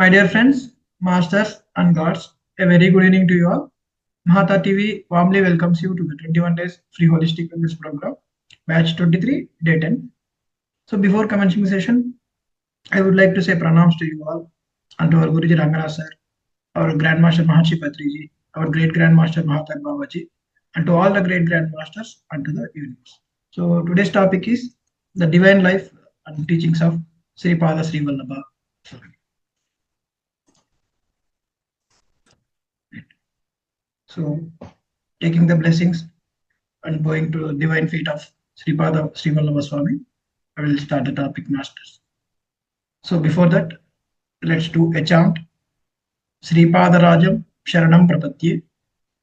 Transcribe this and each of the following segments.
My dear friends, masters and gods, a very good evening to you all. Mahavatar TV warmly welcomes you to the 21 days free holistic wellness program, batch 23, day 10. So before commencing the session, I would like to say pranams to you all and to our Guruji Ranganath sir, our Grandmaster Maharshi Patriji, our great Grandmaster Mahavatar Babaji, and to all the great Grandmasters and to the universe. So today's topic is the divine life and teachings of Sri Pada Sri Vallabha. So, taking the blessings and going to the divine feet of Sri Pada Sri Vallabha Swami, I will start the topic, masters. So, before that, let's do a chant. Sri Pada Rajam Sharanam Prapatye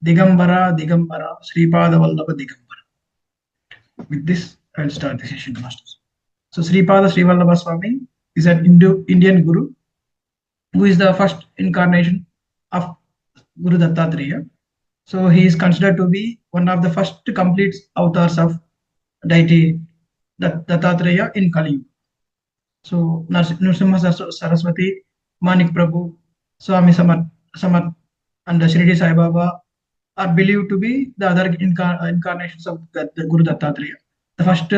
Digambara Digambara Sri Pada Vallabha Digambara. With this, I will start the session, masters. So, Sri Pada Sri Vallabha Swami is an Indian Guru who is the first incarnation of Guru Dattatreya. So he is considered to be one of the first complete avatars of deity Dattatreya in Kali Yuga. So Nrsimha Saraswati, Manik Prabhu, Swami Samarth, and Shirdi Sai Baba are believed to be the other incarnations of the Guru Dattatreya. The first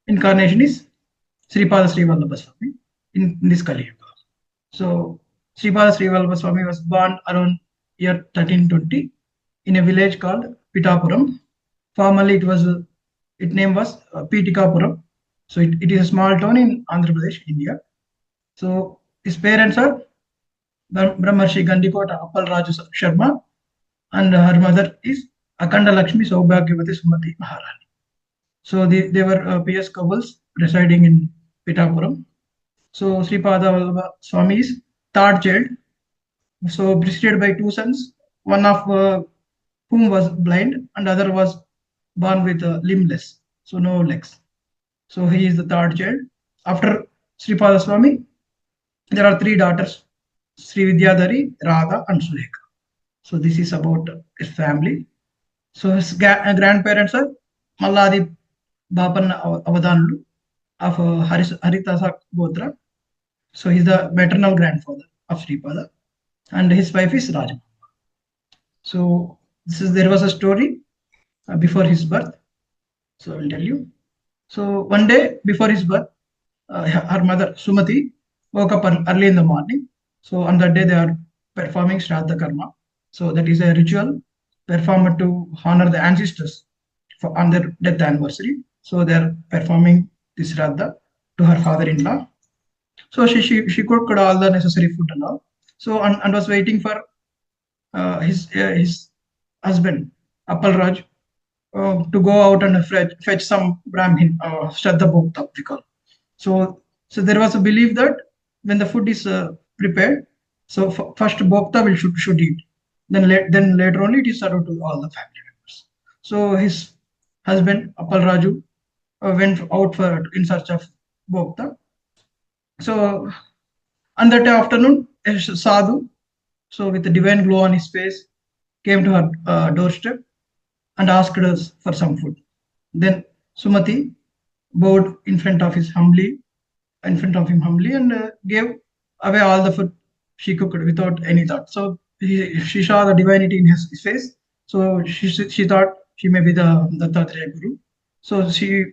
incarnation is Sri Pada Sri Vallabha Swami in this Kali Yuga. So Sri Pada Sri Vallabha Swami was born around year 1320 in a village called Pitapuram. Formerly, its name was Pitikapuram. So it is a small town in Andhra Pradesh, India. So his parents are Brahmarshi Gandikota Appal Raju Sharma, and her mother is Akanda Lakshmi Saubhagyavati Sumati Maharani. So they were pious couples residing in Pitapuram. So Sri Pada Vallabha Swami is third child. So preceded by two sons, one of whom was blind and other was born with limbless, so no legs. So he is the third child. After Sri Pada Swami, there are three daughters, Sri Vidyadhari, Radha and Sulekha. So this is about his family. So his grandparents are Malladi Bapan Avadhanulu of Haritasa Gotra. So he is the maternal grandfather of Sri Pada, and his wife is Raja. So there was a story before his birth. So I will tell you. So one day before his birth, her mother Sumati woke up early in the morning. So on that day they are performing Shraddha Karma. So that is a ritual performed to honor the ancestors on their death anniversary. So they are performing this Shraddha to her father-in-law. So she cooked all the necessary food and all. So and was waiting for his husband Appal Raj to go out and fetch some Brahmin Shraddha Bhokta we call. So there was a belief that when the food is prepared, so first Bhokta should eat, then later only it is served to all the family members. So his husband Appal Raju went out in search of Bhokta. So on that afternoon, a sadhu, so with the divine glow on his face, came to her doorstep and asked us for some food. Then Sumati bowed in front of him humbly, and gave away all the food she cooked without any thought. So she saw the divinity in his face. So she thought she may be the Dattatreya Guru. So she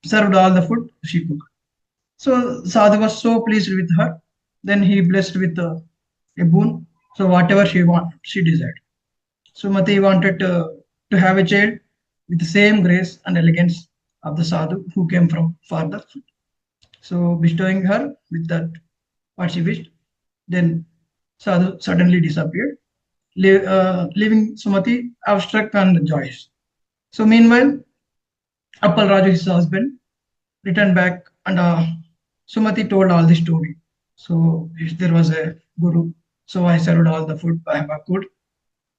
served all the food she cooked. So Sadhu was so pleased with her. Then he blessed with a boon. So whatever she desired. Sumati wanted to have a child with the same grace and elegance of the sadhu who came from farther. So bestowing her with that what she wished, then sadhu suddenly disappeared, leaving Sumati awestruck and joyous. So meanwhile, Appal Raju, his husband, returned back, and Sumati told all the story. So if there was a guru, so I served all the food I have cooked.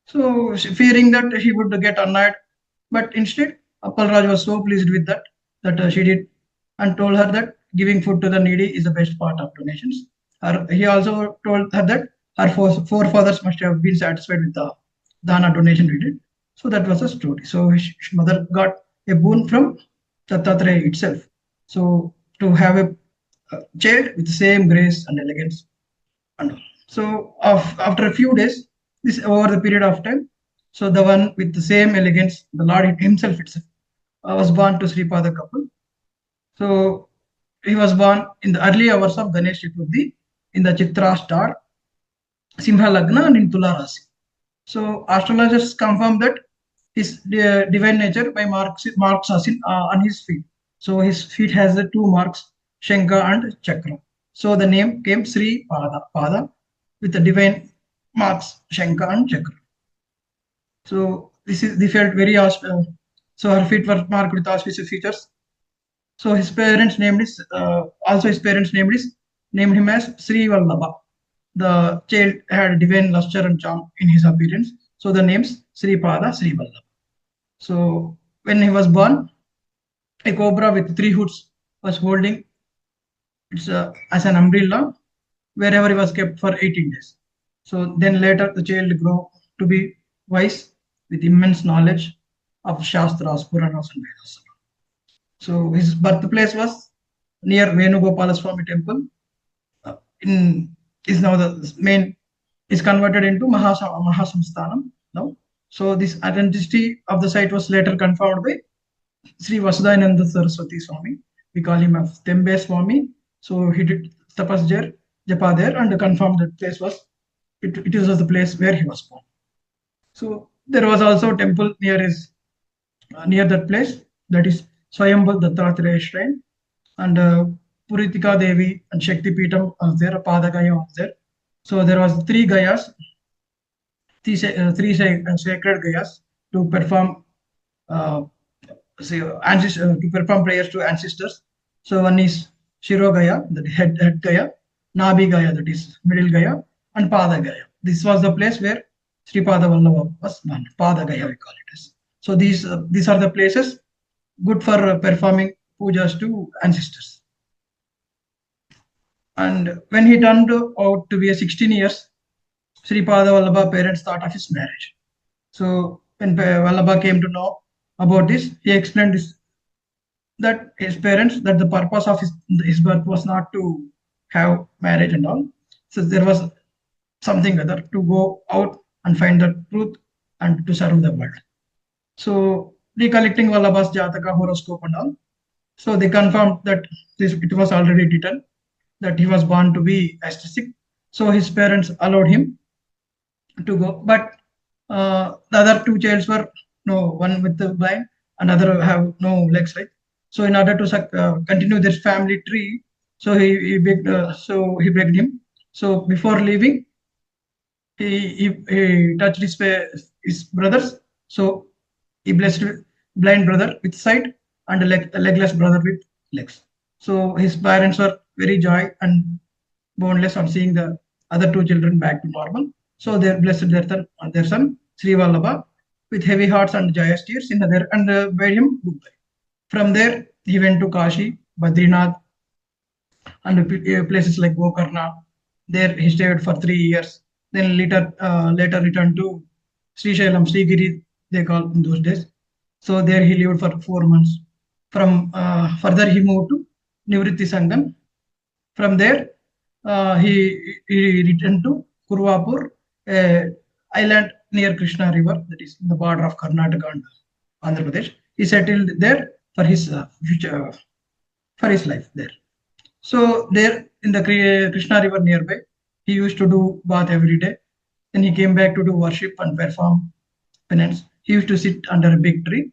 So fearing that he would get annoyed, but instead Appal Raj was so pleased with that she did, and told her that giving food to the needy is the best part of donations. He also told her that her forefathers must have been satisfied with the Dhyana donation we did. So that was a story. So his mother got a boon from Dattatreya itself. So to have a child with the same grace and elegance and all. So after a few days, this over the period of time, so the one with the same elegance, the Lord himself itself, was born to Sripada couple. So he was born in the early hours of Ganesh Chaturthi in the Chitra star, Simha Lagna and in Tula Rasi. So astrologers confirm that his divine nature by marks on his feet. So his feet has the two marks, Shanka and Chakra. So the name came Sri Pada with the divine marks, Shanka and Chakra. So they felt very so her feet were marked with auspicious features. So his parents named is also his parents named him as Sri Vallabha. The child had divine luster and charm in his appearance. So the names Sri Pada, Sri Vallabha. So when he was born, a cobra with three hoods was holding it as an umbrella wherever he was kept for 18 days. So then later the child grew to be wise with immense knowledge of Shastras, Puranas and Vedas. So his birthplace was near Venugopala Swami temple. In is now the main is converted into Mahasamsthanam now. So this identity of the site was later confirmed by Sri Vasudananda Saraswati Swami. We call him as Tembe Swami. So he did tapas there, japa there, and confirmed that place was it is the place where he was born. So there was also a temple near his near that place, that is Swayambhu Dattatreya shrine, and Puritika Devi and Shakti Peetam was there, Padagaya was there. So there was three Gayas, three sacred Gayas to perform to perform prayers to ancestors. So one is Shiro Gaya, that head Gaya, Nabi Gaya, that is middle Gaya, and Pada Gaya. This was the place where Sri Pada Vallabha was born. Pada Gaya we call it as. So these are the places good for performing pujas to ancestors. And when he turned out to be 16 years, Sri Pada Vallabha parents thought of his marriage. So when Vallabha came to know about this, he explained this, that his parents, that the purpose of his birth was not to have marriage and all. So there was something other, to go out and find the truth and to serve the world. So recollecting Vallabha's Jataka horoscope and all, so they confirmed that it was already written that he was born to be aesthetic. So his parents allowed him to go, but the other two childs were one with the blind and other have no legs, right? So in order to continue this family tree, so he begged him. So before leaving, he touched his brothers. So he blessed blind brother with sight and a legless brother with legs. So his parents were very joy and boneless on seeing the other two children back to normal. So they blessed their son Sri Vallabha with heavy hearts and joyous tears in there and bade him goodbye. From there he went to Kashi, Badrinath, and places like Gokarna. There he stayed for 3 years. Then later returned to Srisailam, Srigiri, they called in those days. So there he lived for 4 months. From further he moved to Nivritti Sangam. From there he returned to Kurvapur, island near Krishna River, that is the border of Karnataka and Andhra Pradesh. He settled there for his future, for his life there. So there in the Krishna River nearby, he used to do bath every day. Then he came back to do worship and perform penance. He used to sit under a big tree.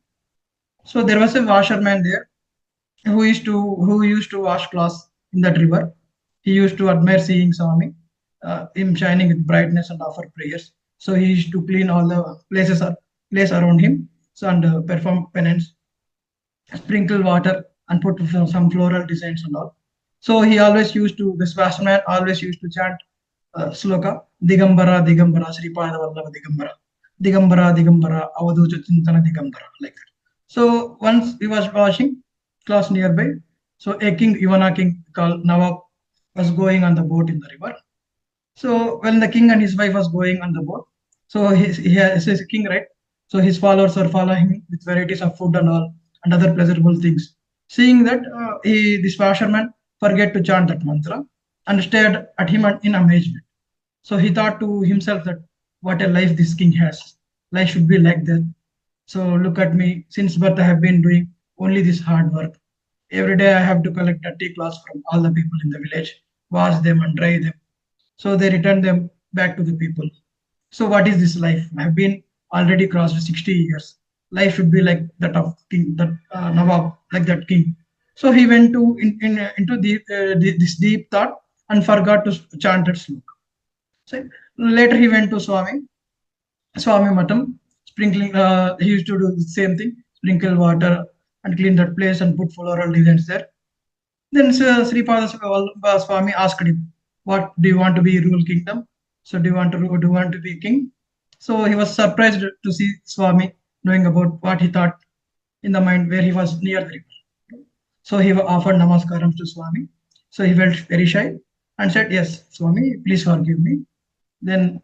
So there was a washerman there who used to wash clothes in that river. He used to admire seeing Swami, him shining with brightness and offer prayers. So he used to clean all the place around him, so and perform penance, sprinkle water and put some floral designs and all. So he always used to, this washerman always used to chant sloka, Digambara, Digambara, Sri Pada Vallabha Digambara, Digambara, Digambara, Avaducha Chintana Digambara, like that. So once he was washing clothes nearby, so a king, Ivana king called Nawab, was going on the boat in the river. So when the king and his wife was going on the boat, so he is a king, right? So his followers were following him with varieties of food and all and other pleasurable things. Seeing that, this washerman forget to chant that mantra and stared at him in amazement. So he thought to himself that what a life this king has. Life should be like that. So look at me. Since birth, I have been doing only this hard work. Every day, I have to collect dirty clothes from all the people in the village, wash them and dry them. So they return them back to the people. So what is this life? I have been already crossed 60 years. Life should be like that of king, that Nawab, like that king. So he went to into this deep thought and forgot to chant that sloka. So later he went to Swami Matam, sprinkling. He used to do the same thing, sprinkle water and clean that place and put floral designs there. Then Sripada Swami asked him, "What do you want to be rule kingdom? So do you want to be king?" So he was surprised to see Swami knowing about what he thought in the mind where he was near the river. So he offered namaskaram to Swami. So he felt very shy and said, "Yes, Swami, please forgive me." Then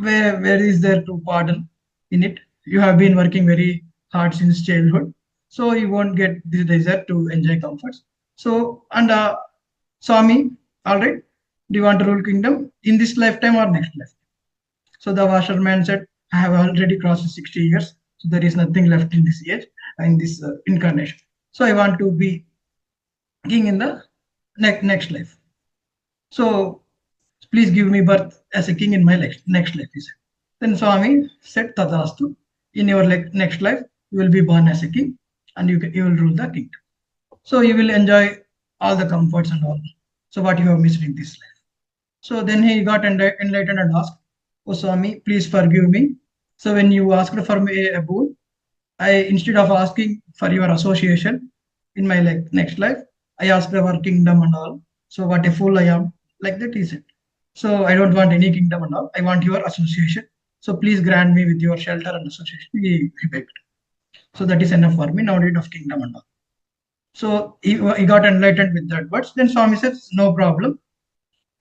where is there to pardon in it? You have been working very hard since childhood, so you won't get this desire to enjoy comforts. So and Swami, all right, do you want to rule kingdom in this lifetime or next life? So the washerman said, I have already crossed 60 years, so there is nothing left in this age, in this incarnation. So I want to be king in the next life. So please give me birth as a king in my next life, he said. Then Swami said, Tadastu, in your next life, you will be born as a king and you will rule the kingdom. So you will enjoy all the comforts and all. So what you have missed in this life. So then he got enlightened and asked, Oh Swami, please forgive me. So when you asked for me a boon, I instead of asking for your association in my next life, I asked for kingdom and all. So what a fool I am. Like that he said. So I don't want any kingdom and all. I want your association. So please grant me with your shelter and association. He begged. So that is enough for me. No need of kingdom and all. So he got enlightened with that words. Then Swami says, no problem.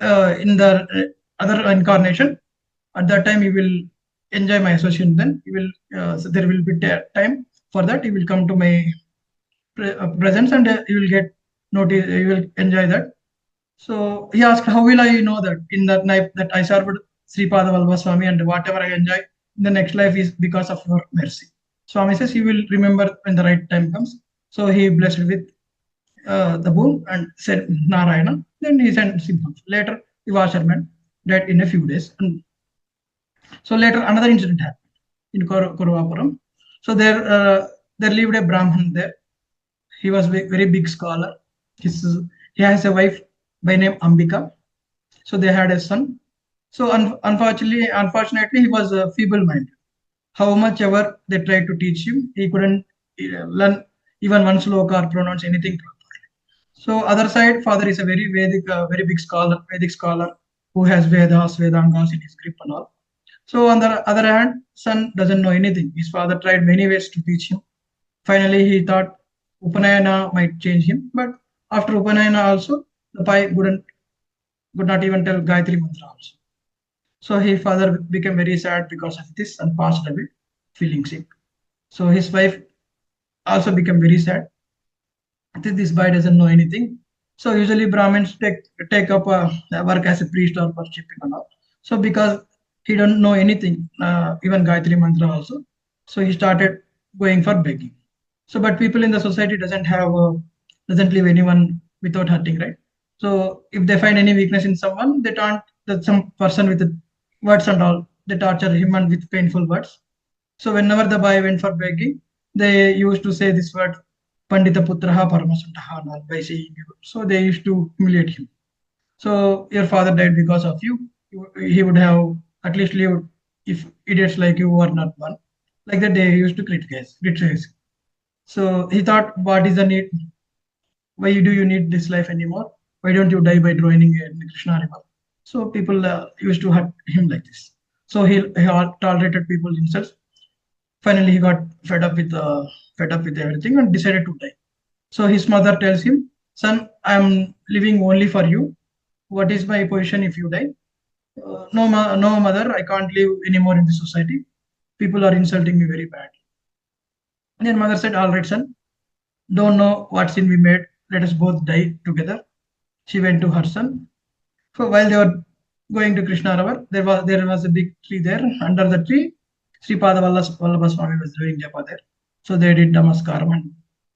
In the other incarnation, at that time you will enjoy my association. Then you will so there will be time for that. You will come to my presence and you will get notice. You will enjoy that. So he asked, how will I know that in that night that I served Sripada Valva Swami and whatever I enjoy in the next life is because of your mercy. Swami says he will remember when the right time comes. So he blessed with the boon and said Narayana. Then he sent simple. Later, the washerman died in a few days. And so later another incident happened in Kuruvapuram. So there lived a Brahman there. He was a very big scholar. He has a wife by name Ambika. So they had a son. So unfortunately, he was feeble-minded. How much ever they tried to teach him, he couldn't learn even one sloka or pronounce anything properly. So other side, father is a very Vedic, very big scholar, Vedic scholar who has Vedas, Vedangas in his grip and all. So on the other hand, son doesn't know anything. His father tried many ways to teach him. Finally, he thought Upanayana might change him, but after Upanayana also, the pai could not even tell Gayatri Mantra also. So his father became very sad because of this and passed away, feeling sick. So his wife also became very sad. This boy doesn't know anything. So usually Brahmins take up work as a priest or worshipping and all. So because he don't know anything, even Gayatri Mantra also, so he started going for begging. So but people in the society doesn't leave anyone without hurting, right? So if they find any weakness in someone, they taunt that some person with the words and all. They torture him and with painful words. So whenever the boy went for begging, they used to say this word Pandita Putraha Paramasutaha by saying you. So they used to humiliate him. So your father died because of you. He would have at least lived if idiots like you were not born. Like that they used to criticize. So he thought, what is the need? Why do you need this life anymore? Why don't you die by drowning in the Krishna river? So people used to hurt him like this. So he tolerated people's insults. Finally, he got fed up with everything and decided to die. So his mother tells him, "Son, I am living only for you. What is my position if you die? No, mother, I can't live anymore in this society. People are insulting me very bad." And then mother said, "All right, son, don't know what sin we made. Let us both die together." She went to her son. So while they were Going to Krishna River, there was a big tree there. Under the tree, Sripada Vallabha Swami was doing japa there. So they did namaskaram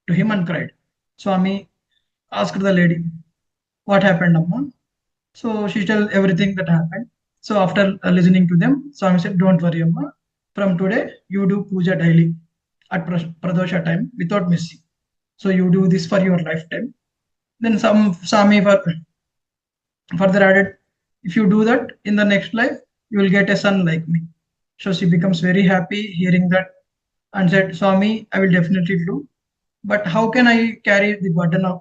to him and cried. Swami asked the lady, "What happened, Amma?" So she told everything that happened. So after listening to them, Swami said, "Don't worry, Amma. From today, you do puja daily at Pradosha time without missing. So you do this for your lifetime." Then some Swami further added, "If you do that in the next life, you will get a son like me." So she becomes very happy hearing that and said, "Swami, I will definitely do. But how can I carry the burden of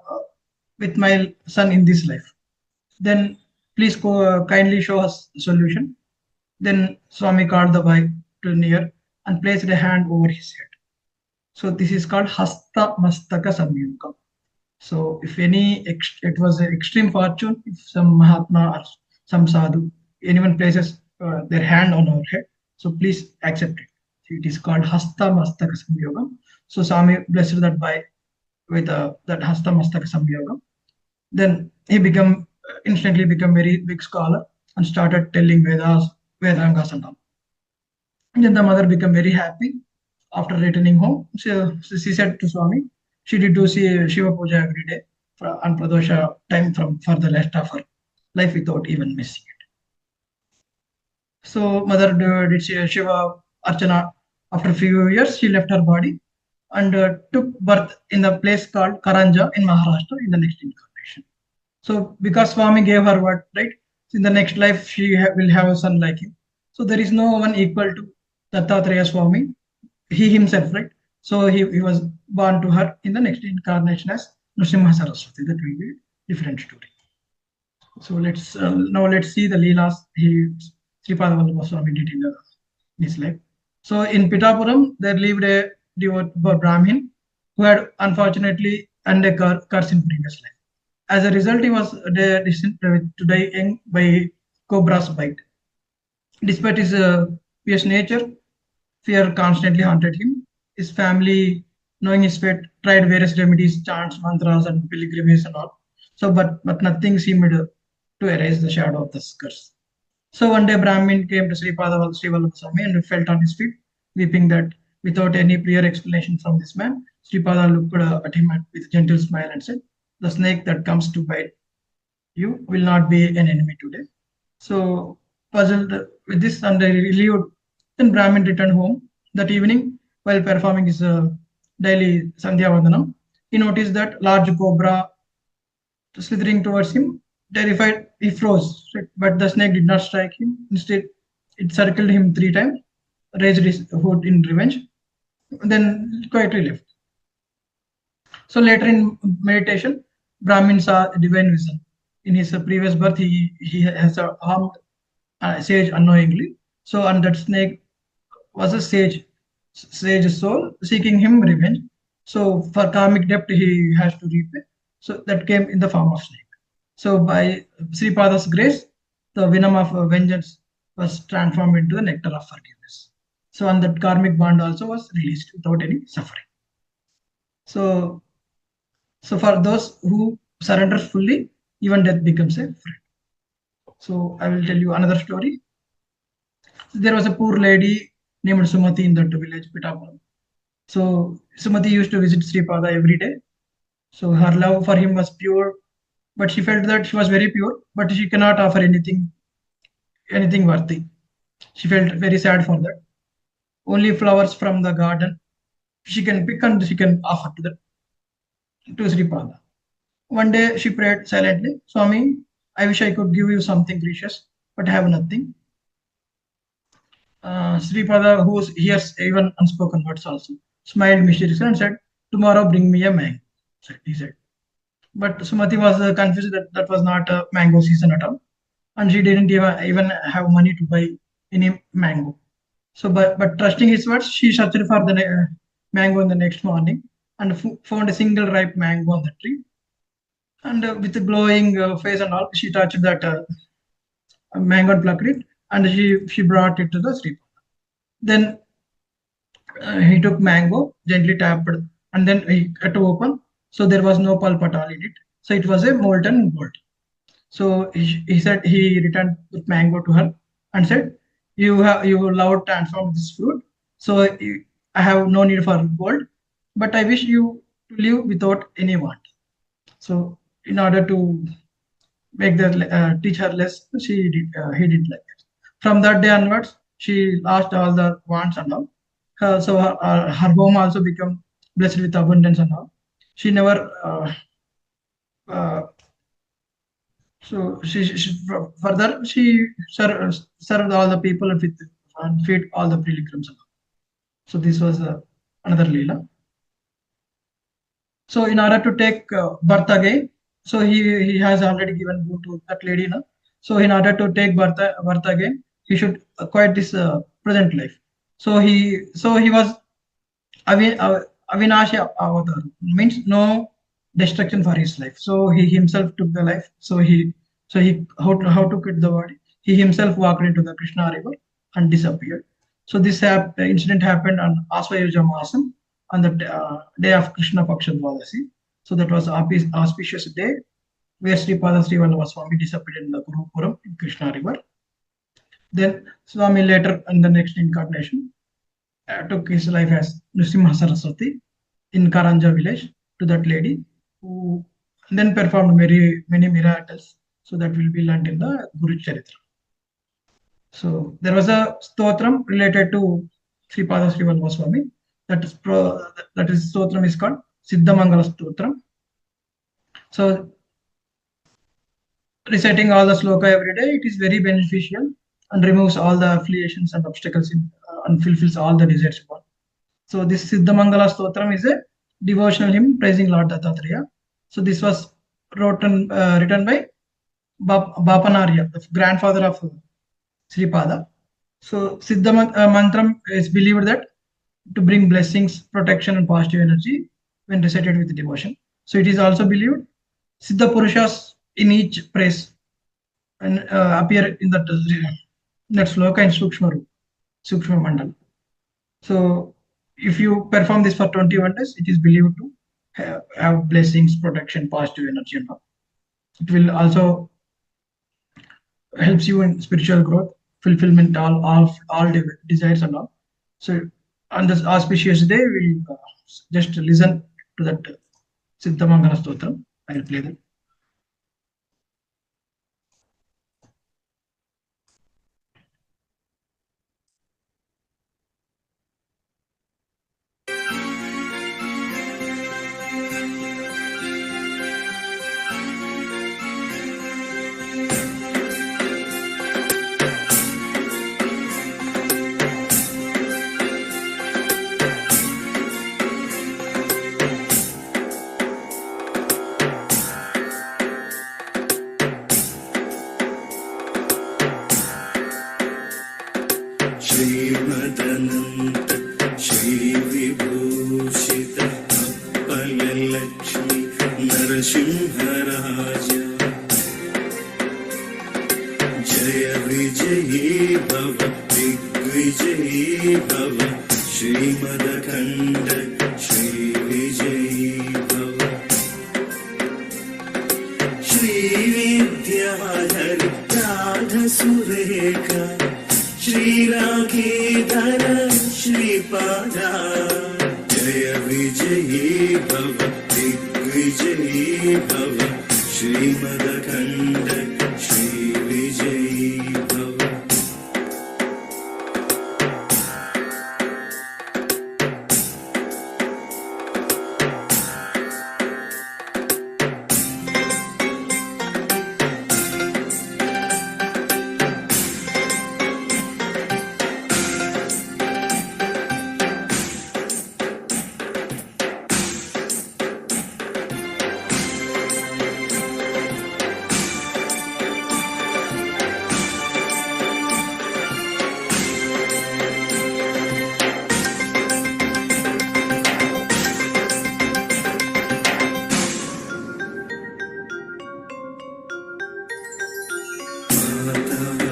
with my son in this life? Then please kindly show us the solution." Then Swami called the boy to near and placed a hand over his head. So this is called Hasta Mastaka Samyukam. So if it was an extreme fortune, if some Mahatma or some sadhu, anyone places their hand on our head, so please accept it. It is called Hasta Mastaka Samyogam. So Swami blessed that by with that Hasta Mastaka Samyogam. Then he become instantly become very big scholar and started telling Vedas, Vedangas and all. Then the mother became very happy after returning home. She said to Swami, she did do Shiva Puja every day on Pradosha time for the rest of her life without even missing it. So mother did Shiva Archana. After a few years, she left her body and took birth in the place called Karanja in Maharashtra in the next incarnation. So because Swami gave her word, right? In the next life, she will have a son like him. So there is no one equal to Dattatreya Swami, he himself, right? So he was born to her in the next incarnation as Nrsimha Saraswati. That will be a different story. So let's see the Leelas Sripada Vallabha Swami did in his life. So in Pitapuram, there lived a devout Brahmin who had unfortunately earned a curse in previous life. As a result, he was destined to die young by cobra's bite. Despite his fierce nature, fear constantly haunted him. His family, knowing his fate, tried various remedies, chants, mantras, and pilgrimages and all. So, but nothing seemed to erase the shadow of the curse. So one day Brahmin came to Sri Vallabha Swami and fell on his feet, weeping that without any prior explanation from this man, Sripada looked at him with a gentle smile and said, "The snake that comes to bite you will not be an enemy today." So puzzled with this and relieved, then Brahmin returned home. That evening, while performing his daily Sandhya Vandanam, he noticed that large cobra slithering towards him. Terrified, he froze, right? But the snake did not strike him. Instead, it circled him 3 times, raised his hood in revenge, then quietly left. So later in meditation, Brahmin saw a divine vision. In his previous birth, he has harmed a sage unknowingly. So, and that snake was a sage soul seeking him revenge. So, for karmic debt, he has to repay. So that came in the form of snake. So by Sri Pada's grace, the venom of vengeance was transformed into the nectar of forgiveness. So and that karmic bond also was released without any suffering. So so for those who surrender fully, even death becomes a friend. So I will tell you another story. There was a poor lady named Sumati in that village, Pitapuram. So Sumati used to visit Sri Pada every day. So her love for him was pure, but she felt that she was very pure, but she cannot offer anything worthy. She felt very sad for that. Only flowers from the garden she can pick and she can offer to Sri Pada. One day she prayed silently, "Swami, I wish I could give you something precious, but I have nothing." Sri Pada, who hears even unspoken words also, smiled mysteriously and said, "Tomorrow bring me a mango," he said. But Sumati was confused that that was not a mango season at all, and she didn't even have money to buy any mango. So, but trusting his words, she searched for the mango in the next morning and found a single ripe mango on the tree. And with a glowing face and all, she touched that mango and plucked it, and she brought it to the Sri. Then he took mango, gently tapped, and then he cut open. So there was no pulp at all in it. So it was a molten gold. So he said he returned with mango to her and said, you love transform this fruit. So I have no need for gold, but I wish you to live without any want. So in order to make the teach her less, he did like that. From that day onwards, she lost all the wants and all. So her home also become blessed with abundance and all. She never uh, further she served all the people and feed all the pilgrims. So this was another Leela. So in order to take birth again, so he has already given birth to that lady now. So in order to take birth again, he should acquire this present life. So he was Avinashi Avatar, means no destruction for his life. So he himself took the life. So he how to quit the body. He himself walked into the Krishna river and disappeared. So this incident happened on Asvayuja Masam on the day of Krishna Paksha Dwadasi. So that was auspicious day where Sripada Sri Vallabha Swami disappeared in the Gurupuram in Krishna river. Then Swami later in the next incarnation took his life as Nrsimha Saraswati in Karanja village to that lady who then performed many miracles. So that will be learned in the Guru Charitra. So there was a stotram related to Sripada Sri Vallabha Swami. That is stotram is called Siddhamangala Stotram. So reciting all the sloka every day, it is very beneficial and removes all the affiliations and obstacles and fulfills all the desires. So this Siddhamangala Stotram is a devotional hymn praising Lord Dattatreya. So this was written by Bapanarya, the grandfather of Sripada. So Siddha Mantram is believed that to bring blessings, protection, and positive energy when recited with devotion. So it is also believed Siddha Purushas in each praise and appear in that sloka in Sukshma Mandal. So if you perform this for 21 days, it is believed to have blessings, protection, positive energy, and all. It will also helps you in spiritual growth, fulfillment, all desires and all. So on this auspicious day, we'll just listen to that Siddhamangala Stotram. I will play that. श्रीमदनन्त श्रीविभूषित अपलक्ष्मी Narasimharaja जय विजयी भव दिग्विजयी भव श्रीमदखण्ड श्रीविजयी भव श्रीविद्याधर राधसुरेखा श्रीराघीधर श्रीपादा जय विजयी भव दिग्विजयी भव श्रीमदखण्ड श्रीविजयी भव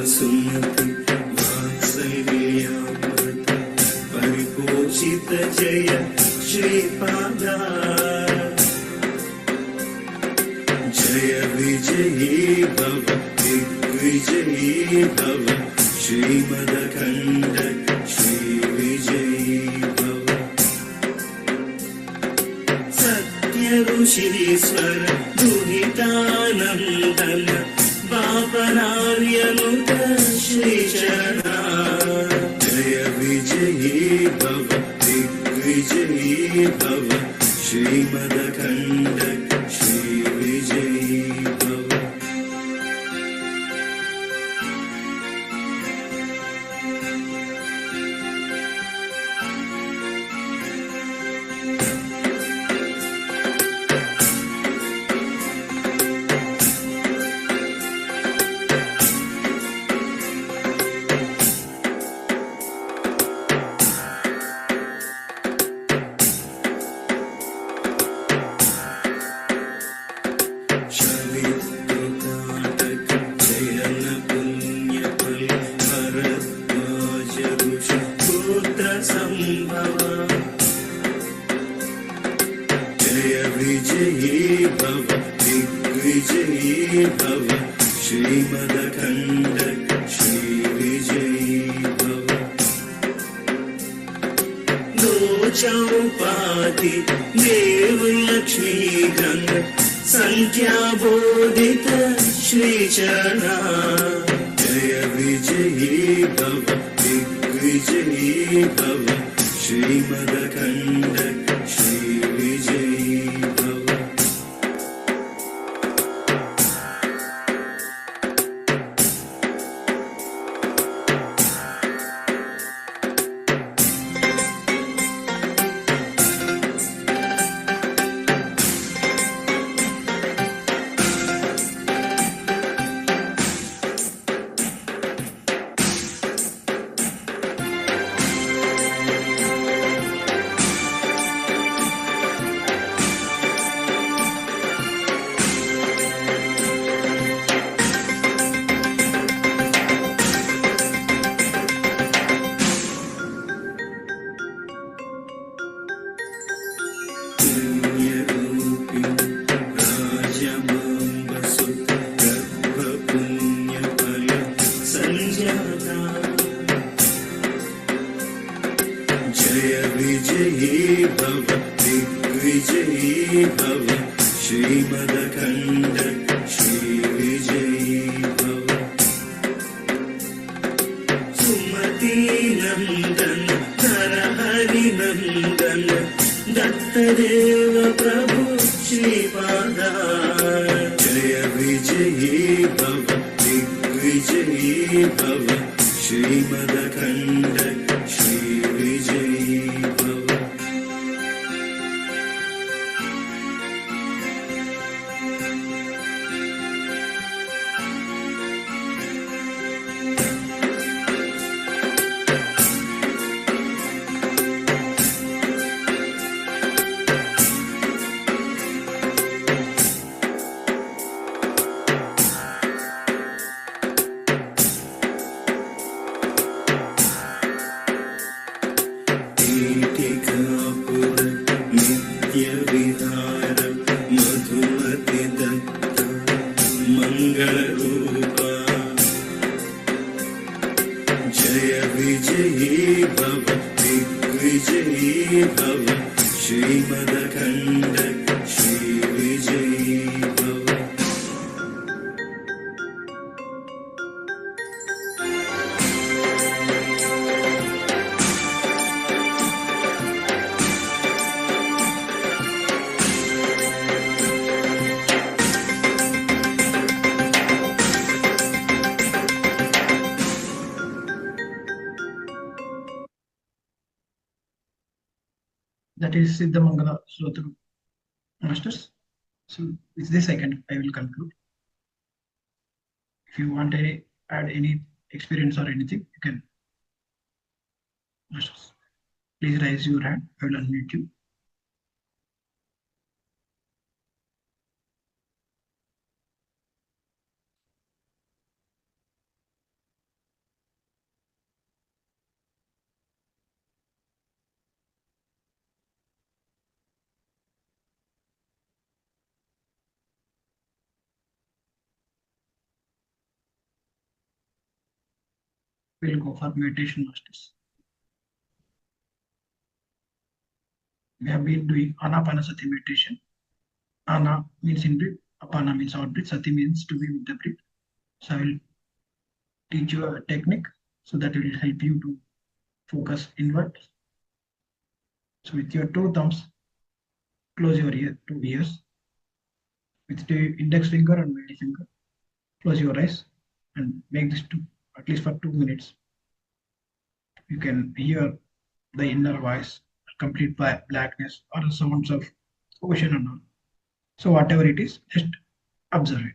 सुमति वात्सल्यामृत परिपोषित जय श्रीपादा जय विजयी भव दिग्विजयी भव श्रीमदखण्ड श्रीविजयी भव सत्य ऋषीश्वर दुहितानन्दन पापनार्यनुत श्रीचरणा जय विजयी भव दिग्विजयी भव श्रीमदखण्ड श्रीविजयी भव चौपाति देवलक्ष्मी गंग संख्याबोधित श्रीचरणा जय विजयी भव दिग्विजयी भव श्रीमदखण्ड श्रीविजयी भव दत्तदेव प्रभु श्रीपादा जय विजयी भव दिग्विजयी भव श्रीमदखण्ड श्रीविजयी भव That is Siddha Mangala Slotram, masters. So with this I will conclude. If you want to add any experience or anything, you can, masters. Please raise your hand. I will unmute you. we'll go for meditation masters. We have been doing anapanasati meditation. Ana means in breath, apana means out breath, sati means to be with the breath. So I will teach you a technique so that it will help you to focus inward. So with your two thumbs, close your two ears. With the index finger and middle finger, close your eyes and make this to at least for 2 minutes. You can hear the inner voice, complete blackness, or sounds of ocean and all. So whatever it is, just observe it.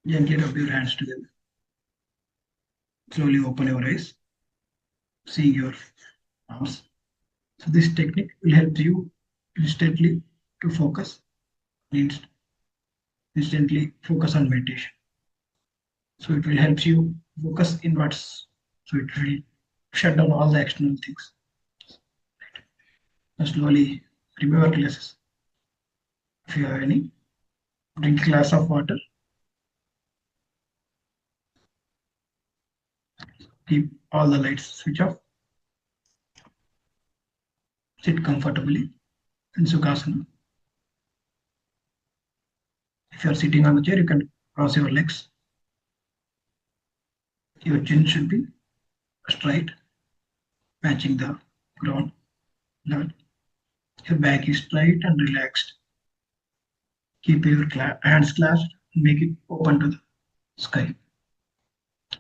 Gently rub your hands together. Slowly open your eyes, seeing your arms. So this technique will help you instantly to focus, instantly focus on meditation. So it will help you focus inwards. So it will shut down all the external things. And slowly remove your glasses. If you have any, drink a glass of water. Keep all the lights switch off. Sit comfortably in Sukhasana. If you are sitting on the chair, you can cross your legs. Your chin should be straight, matching the ground level. Your back is straight and relaxed. Keep your hands clasped and make it open to the sky.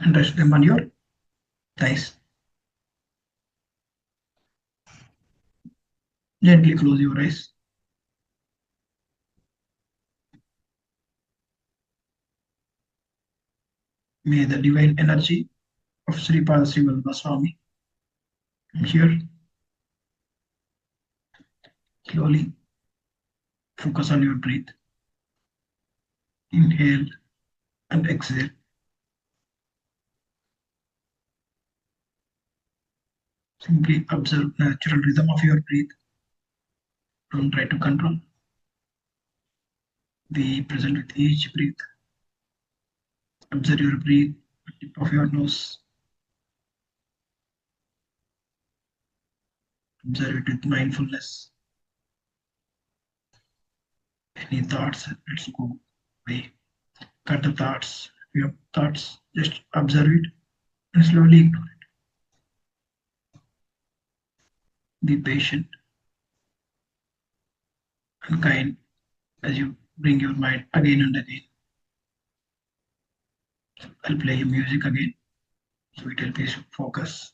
And rest them on your thighs. Gently close your eyes. May the divine energy of Sripada Sri Vallabha Swami here slowly focus on your breath. Inhale and exhale. Simply observe natural rhythm of your breath. Don't try to control. Be present with each breath. Observe your breath at the tip of your nose. Observe it with mindfulness. Any thoughts, let's go away. Cut the thoughts. If you have thoughts, just observe it and slowly ignore it. Be patient and kind as you bring your mind again and again. I'll play your music again so it helps you focus.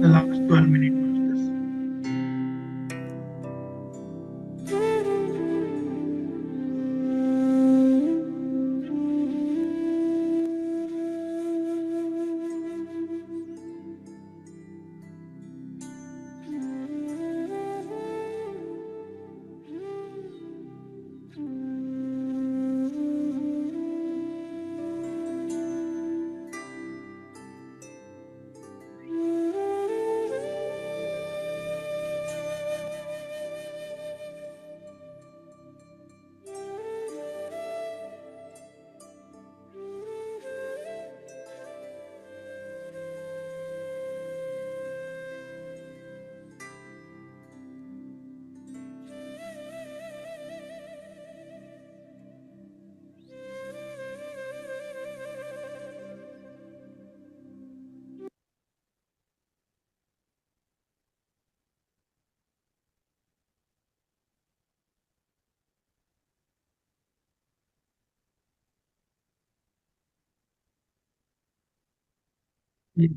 The last 1 minute, masters.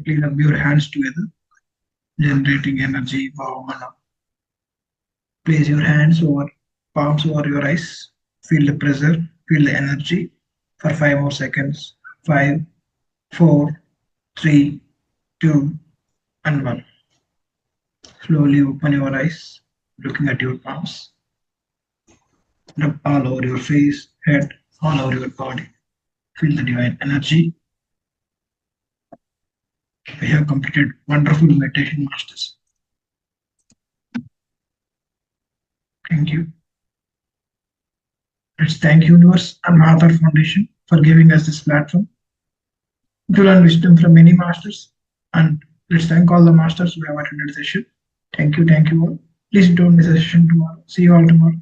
Please rub your hands together, generating energy, warm and up. Place your hands over palms over your eyes. Feel the pressure, feel the energy for 5 more seconds. 5, 4, 3, 2, and 1. Slowly open your eyes, looking at your palms. Rub all over your face, head, all over your body. Feel the divine energy. We have completed wonderful meditation, masters. Thank you. Let's thank Universe and Mahavatar Foundation for giving us this platform to learn wisdom from many masters. And let's thank all the masters who have attended the session. Thank you all. Please don't miss the session tomorrow. See you all tomorrow.